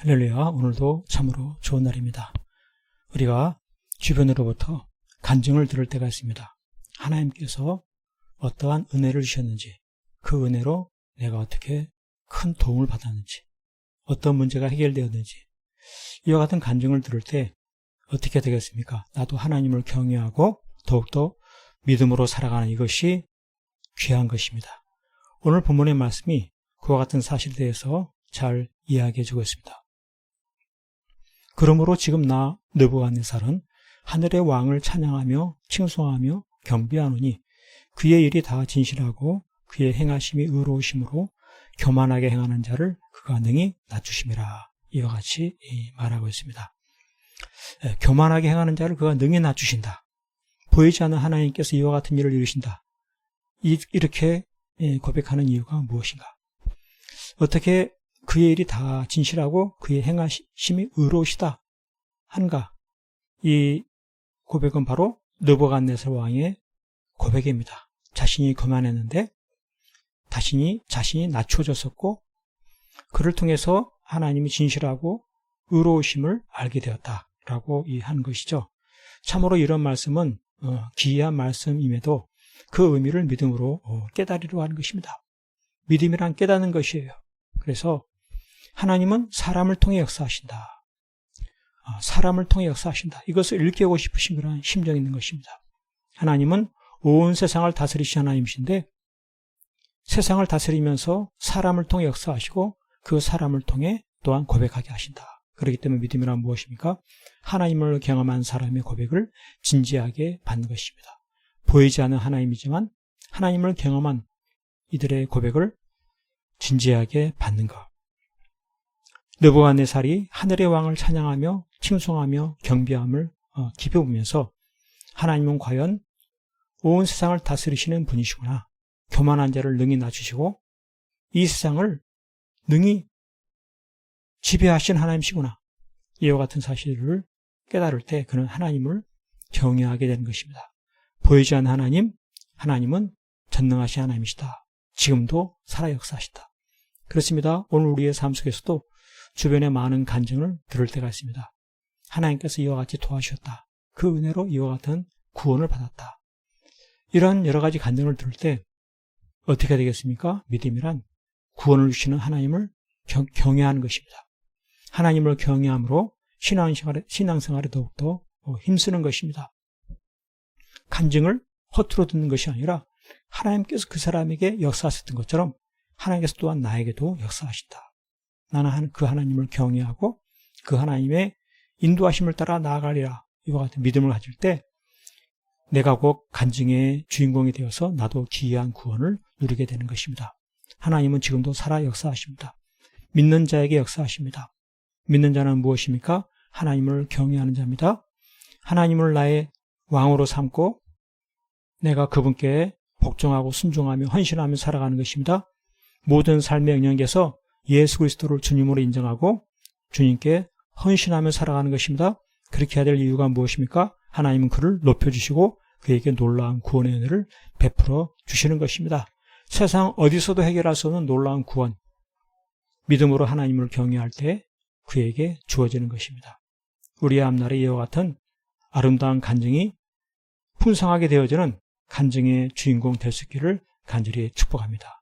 할렐루야, 오늘도 참으로 좋은 날입니다. 우리가 주변으로부터 간증을 들을 때가 있습니다. 하나님께서 어떠한 은혜를 주셨는지, 그 은혜로 내가 어떻게 큰 도움을 받았는지, 어떤 문제가 해결되었는지, 이와 같은 간증을 들을 때 어떻게 되겠습니까? 나도 하나님을 경외하고 더욱더 믿음으로 살아가는 이것이 귀한 것입니다. 오늘 본문의 말씀이 그와 같은 사실에 대해서 잘 이야기해 주고 있습니다. 그러므로 지금 나 느부갓네살은 하늘의 왕을 찬양하며 칭송하며 경배하노니 그의 일이 다 진실하고 그의 행하심이 의로우심으로 교만하게 행하는 자를 그가 능히 낮추심이라. 이와 같이 말하고 있습니다. 교만하게 행하는 자를 그가 능히 낮추신다. 보이지 않는 하나님께서 이와 같은 일을 이루신다. 이렇게 고백하는 이유가 무엇인가? 어떻게 그의 일이 다 진실하고 그의 행하심이 의로우시다 한가? 이 고백은 바로 느부갓네살 왕의 고백입니다. 자신이 교만했는데 자신이 낮춰졌었고 그를 통해서 하나님이 진실하고 의로우심을 알게 되었다라고 한 것이죠. 참으로 이런 말씀은 기이한 말씀임에도 그 의미를 믿음으로 깨달으려 하는 것입니다. 믿음이란 깨닫는 것이에요. 그래서 하나님은 사람을 통해 역사하신다. 사람을 통해 역사하신다. 이것을 일깨우고 싶으신 그런 심정이 있는 것입니다. 하나님은 온 세상을 다스리신 하나님이신데 세상을 다스리면서 사람을 통해 역사하시고 그 사람을 통해 또한 고백하게 하신다. 그렇기 때문에 믿음이란 무엇입니까? 하나님을 경험한 사람의 고백을 진지하게 받는 것입니다. 보이지 않는 하나님이지만 하나님을 경험한 이들의 고백을 진지하게 받는 것. 느부갓네살이 하늘의 왕을 찬양하며 칭송하며 경배함을 깊이 보면서 하나님은 과연 온 세상을 다스리시는 분이시구나. 교만한 자를 능히 낮추시고 이 세상을 능히 지배하신 하나님이시구나. 이와 같은 사실을 깨달을 때 그는 하나님을 경외하게 되는 것입니다. 보이지 않는 하나님은 전능하신 하나님이시다. 지금도 살아 역사하시다. 그렇습니다. 오늘 우리의 삶 속에서도 주변에 많은 간증을 들을 때가 있습니다. 하나님께서 이와 같이 도와주셨다. 그 은혜로 이와 같은 구원을 받았다. 이런 여러 가지 간증을 들을 때 어떻게 되겠습니까? 믿음이란 구원을 주시는 하나님을 경외하는 것입니다. 하나님을 경외함으로 신앙생활에 더욱더 힘쓰는 것입니다. 간증을 허투루 듣는 것이 아니라 하나님께서 그 사람에게 역사하셨던 것처럼 하나님께서 또한 나에게도 역사하신다. 나는 그 하나님을 경외하고 그 하나님의 인도하심을 따라 나아가리라. 이와 같은 믿음을 가질 때 내가 곧 간증의 주인공이 되어서 나도 기이한 구원을 누리게 되는 것입니다. 하나님은 지금도 살아 역사하십니다. 믿는 자에게 역사하십니다. 믿는 자는 무엇입니까? 하나님을 경외하는 자입니다. 하나님을 나의 왕으로 삼고 내가 그분께 복종하고 순종하며 헌신하며 살아가는 것입니다. 모든 삶의 영역에서 예수 그리스도를 주님으로 인정하고 주님께 헌신하며 살아가는 것입니다. 그렇게 해야 될 이유가 무엇입니까? 하나님은 그를 높여주시고 그에게 놀라운 구원의 은혜를 베풀어 주시는 것입니다. 세상 어디서도 해결할 수 없는 놀라운 구원, 믿음으로 하나님을 경외할 때 그에게 주어지는 것입니다. 우리의 앞날에 이와 같은 아름다운 간증이 풍성하게 되어지는 간증의 주인공 될 수 있기를 간절히 축복합니다.